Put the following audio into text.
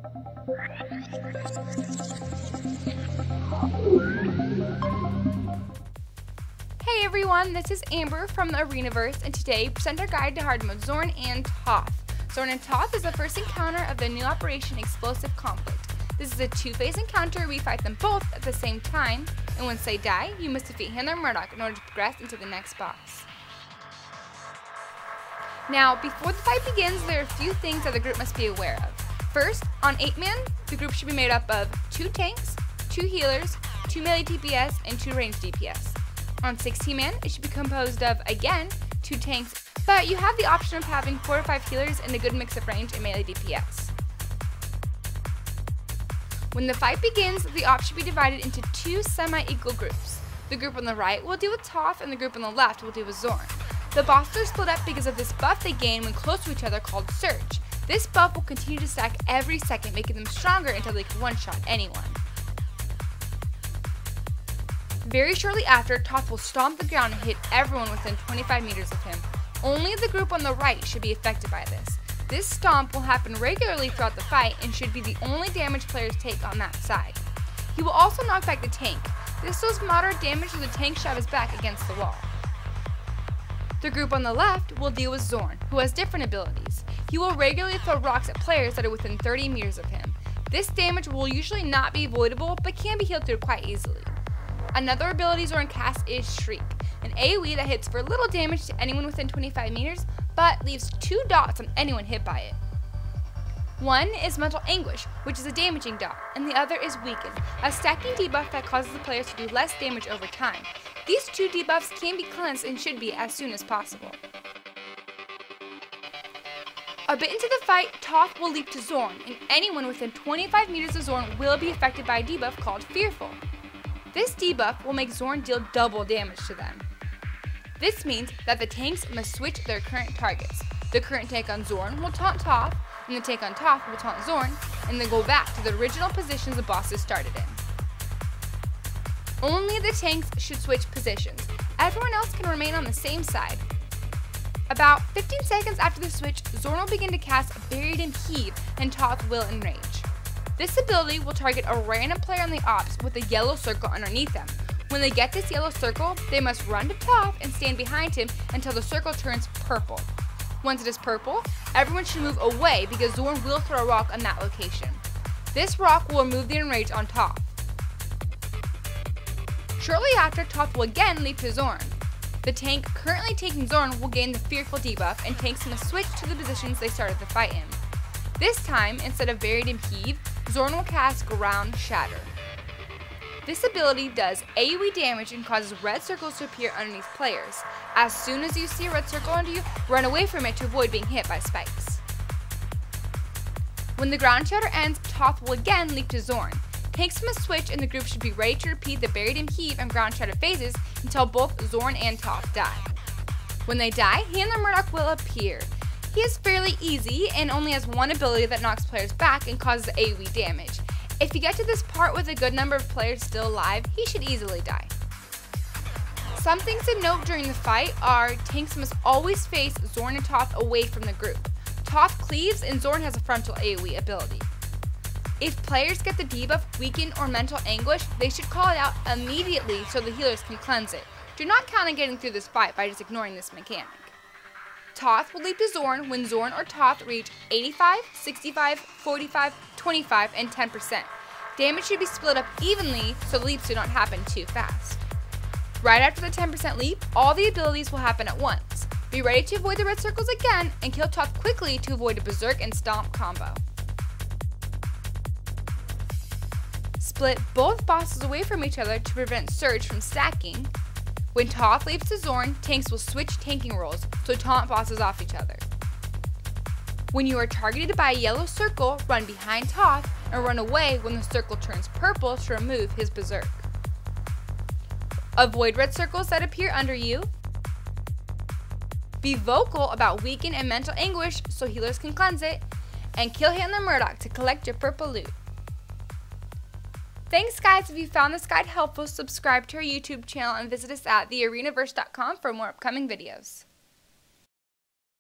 Hey everyone, this is Amber from the ArenaVerse, and today we present our guide to hard mode Zorn and Toth. Zorn and Toth is the first encounter of the new Operation Explosive Conflict. This is a two-phase encounter where we fight them both at the same time, and once they die, you must defeat Handler Murdoch in order to progress into the next boss. Now, before the fight begins, there are a few things that the group must be aware of. First, on 8-man, the group should be made up of 2 tanks, 2 healers, 2 melee DPS, and 2 ranged DPS. On 16-man, it should be composed of, again, 2 tanks, but you have the option of having 4 or 5 healers and a good mix of range and melee DPS. When the fight begins, the ops should be divided into 2 semi-equal groups. The group on the right will deal with Toth, and the group on the left will deal with Zorn. The bosses are split up because of this buff they gain when close to each other called Surge. This buff will continue to stack every second, making them stronger until they can one-shot anyone. Very shortly after, Toth will stomp the ground and hit everyone within 25 meters of him. Only the group on the right should be affected by this. This stomp will happen regularly throughout the fight and should be the only damage players take on that side. He will also knock back the tank. This does moderate damage when the tank shove his back against the wall. The group on the left will deal with Zorn, who has different abilities. He will regularly throw rocks at players that are within 30 meters of him. This damage will usually not be avoidable, but can be healed through quite easily. Another ability Zorn casts is Shriek, an AoE that hits for little damage to anyone within 25 meters, but leaves 2 dots on anyone hit by it. One is Mental Anguish, which is a damaging dot, and the other is Weaken, a stacking debuff that causes the players to do less damage over time. These 2 debuffs can be cleansed and should be as soon as possible. A bit into the fight, Toth will leap to Zorn, and anyone within 25 meters of Zorn will be affected by a debuff called Fearful. This debuff will make Zorn deal double damage to them. This means that the tanks must switch their current targets. The current tank on Zorn will taunt Toth, and the tank on Toth will taunt Zorn, and then go back to the original positions the bosses started in. Only the tanks should switch positions. Everyone else can remain on the same side. About 15 seconds after the switch, Zorn will begin to cast Buried in Heave, and Toth will enrage. This ability will target a random player on the ops with a yellow circle underneath them. When they get this yellow circle, they must run to Toth and stand behind him until the circle turns purple. Once it is purple, everyone should move away because Zorn will throw a rock on that location. This rock will remove the enrage on Toth. Shortly after, Toth will again leap to Zorn. The tank currently taking Zorn will gain the Fearful debuff, and tanks must switch to the positions they started the fight in. This time, instead of Buried in Heave, Zorn will cast Ground Shatter. This ability does AoE damage and causes red circles to appear underneath players. As soon as you see a red circle under you, run away from it to avoid being hit by spikes. When the Ground Shatter ends, Toth will again leap to Zorn. Tanks must switch, and the group should be ready to repeat the Buried in Heave and Ground Shatter phases until both Zorn and Toth die. When they die, Handler Murdoch will appear. He is fairly easy and only has one ability that knocks players back and causes AoE damage. If you get to this part with a good number of players still alive, he should easily die. Some things to note during the fight are tanks must always face Zorn and Toth away from the group. Toth cleaves, and Zorn has a frontal AoE ability. If players get the debuff Weaken or Mental Anguish, they should call it out immediately so the healers can cleanse it. Do not count on getting through this fight by just ignoring this mechanic. Toth will leap to Zorn when Zorn or Toth reach 85, 65, 45, 25, and 10%. Damage should be split up evenly so the leaps do not happen too fast. Right after the 10% leap, all the abilities will happen at once. Be ready to avoid the red circles again and kill Toth quickly to avoid a Berserk and Stomp combo. Split both bosses away from each other to prevent Surge from stacking. When Toth leaps to Zorn, tanks will switch tanking roles, so taunt bosses off each other. When you are targeted by a yellow circle, run behind Toth and run away when the circle turns purple to remove his Berserk. Avoid red circles that appear under you. Be vocal about Weaken and Mental Anguish so healers can cleanse it, and kill Handler Murdoch to collect your purple loot. Thanks guys, if you found this guide helpful, subscribe to our YouTube channel and visit us at thearenaverse.com for more upcoming videos.